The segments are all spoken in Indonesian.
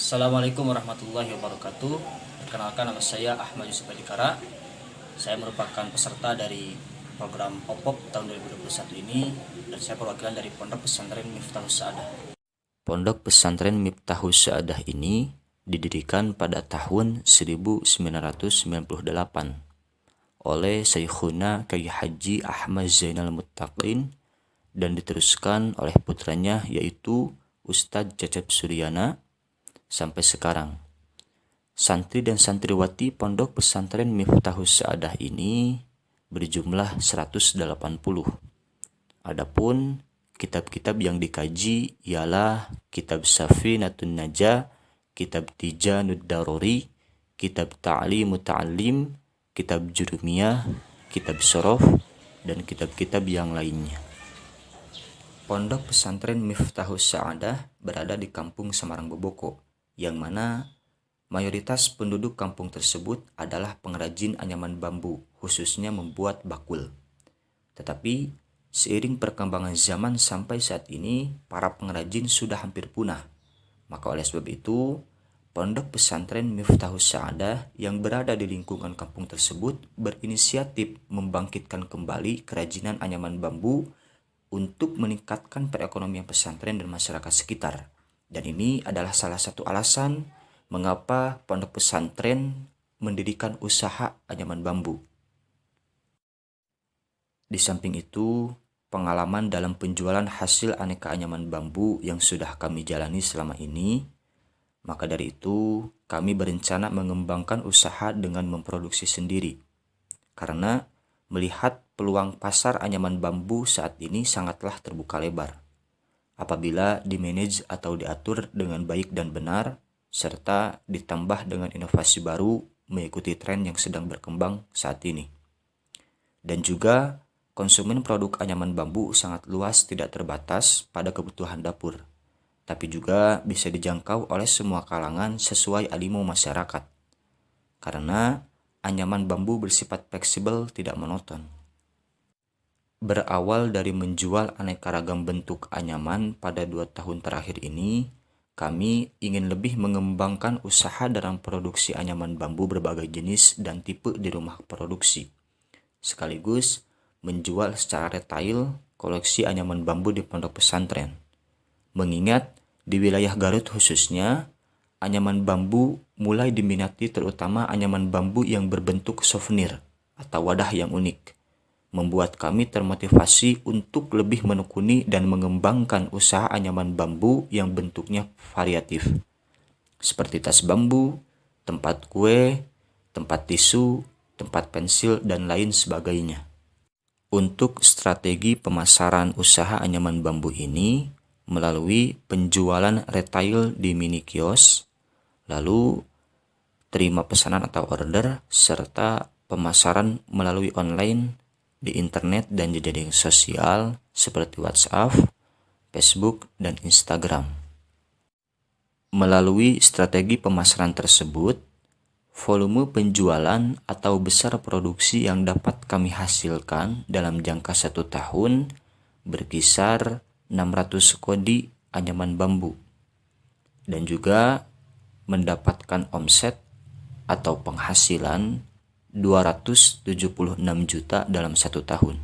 Assalamualaikum warahmatullahi wabarakatuh. Perkenalkan, nama saya Ahmad Yusuf Adikara. Saya merupakan peserta dari program OPOP tahun 2021 ini, dan saya perwakilan dari Pondok Pesantren Miftahus Sa'adah. Pondok Pesantren Miftahus Sa'adah ini didirikan pada tahun 1998 oleh Syekhuna Kyai Haji Ahmad Zainal Muttaqin dan diteruskan oleh putranya yaitu Ustadz Cecep Suryana sampai sekarang. Santri dan santriwati Pondok Pesantren Miftahus Sa'adah ini berjumlah 180. Adapun kitab-kitab yang dikaji ialah Kitab Safinatun Najah, Kitab Tijanud Daruri, Kitab Ta'limut Ta'lim, Kitab Jurumiyah, Kitab Sorof, dan kitab-kitab yang lainnya. Pondok Pesantren Miftahus Sa'adah berada di Kampung Semarang Boboko, yang mana mayoritas penduduk kampung tersebut adalah pengrajin anyaman bambu, khususnya membuat bakul. Tetapi seiring perkembangan zaman sampai saat ini, para pengrajin sudah hampir punah. Maka oleh sebab itu, Pondok Pesantren Miftahus Sa'adah yang berada di lingkungan kampung tersebut berinisiatif membangkitkan kembali kerajinan anyaman bambu untuk meningkatkan perekonomian pesantren dan masyarakat sekitar. Dan ini adalah salah satu alasan mengapa pondok pesantren mendirikan usaha anyaman bambu. Di samping itu, pengalaman dalam penjualan hasil aneka anyaman bambu yang sudah kami jalani selama ini, maka dari itu kami berencana mengembangkan usaha dengan memproduksi sendiri. Karena melihat peluang pasar anyaman bambu saat ini sangatlah terbuka lebar apabila dimanage atau diatur dengan baik dan benar, serta ditambah dengan inovasi baru mengikuti tren yang sedang berkembang saat ini. Dan juga konsumen produk anyaman bambu sangat luas, tidak terbatas pada kebutuhan dapur, tapi juga bisa dijangkau oleh semua kalangan sesuai animo masyarakat. Karena anyaman bambu bersifat fleksibel, tidak monoton. Berawal dari menjual aneka ragam bentuk anyaman pada 2 tahun terakhir ini, kami ingin lebih mengembangkan usaha dalam produksi anyaman bambu berbagai jenis dan tipe di rumah produksi, sekaligus menjual secara retail koleksi anyaman bambu di pondok pesantren. Mengingat di wilayah Garut khususnya, anyaman bambu mulai diminati, terutama anyaman bambu yang berbentuk souvenir atau wadah yang unik, membuat kami termotivasi untuk lebih menekuni dan mengembangkan usaha anyaman bambu yang bentuknya variatif, seperti tas bambu, tempat kue, tempat tisu, tempat pensil, dan lain sebagainya. Untuk strategi pemasaran usaha anyaman bambu ini melalui penjualan retail di mini kios, lalu terima pesanan atau order, serta pemasaran melalui online di internet dan jejaring sosial seperti WhatsApp, Facebook, dan Instagram. Melalui strategi pemasaran tersebut, volume penjualan atau besar produksi yang dapat kami hasilkan dalam jangka 1 tahun berkisar 600 kodi anyaman bambu, dan juga mendapatkan omset atau penghasilan 276 juta dalam 1 tahun.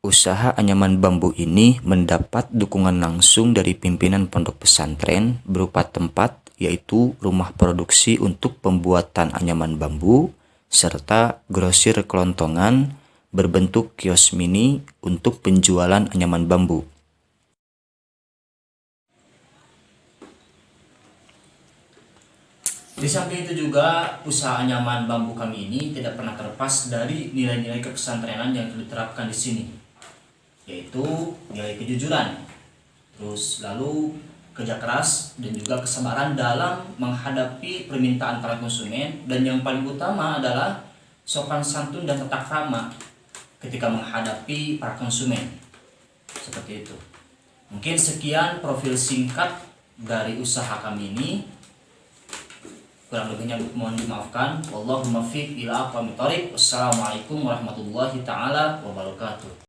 Usaha anyaman bambu ini mendapat dukungan langsung dari pimpinan pondok pesantren berupa tempat, yaitu rumah produksi untuk pembuatan anyaman bambu, serta grosir kelontongan berbentuk kios mini untuk penjualan anyaman bambu. Di samping itu juga, usaha anyaman bambu kami ini tidak pernah terlepas dari nilai-nilai kepesantrenan yang diterapkan di sini, yaitu nilai kejujuran, terus lalu kerja keras, dan juga kesabaran dalam menghadapi permintaan para konsumen, dan yang paling utama adalah sopan santun dan tata krama ketika menghadapi para konsumen. Seperti itu. Mungkin sekian profil singkat dari usaha kami ini. Kurang lebihnya mohon dimaafkan. Wallahumma fiq ila aqwamit thoriq. Wassalamualaikum warahmatullahi taala wabarakatuh.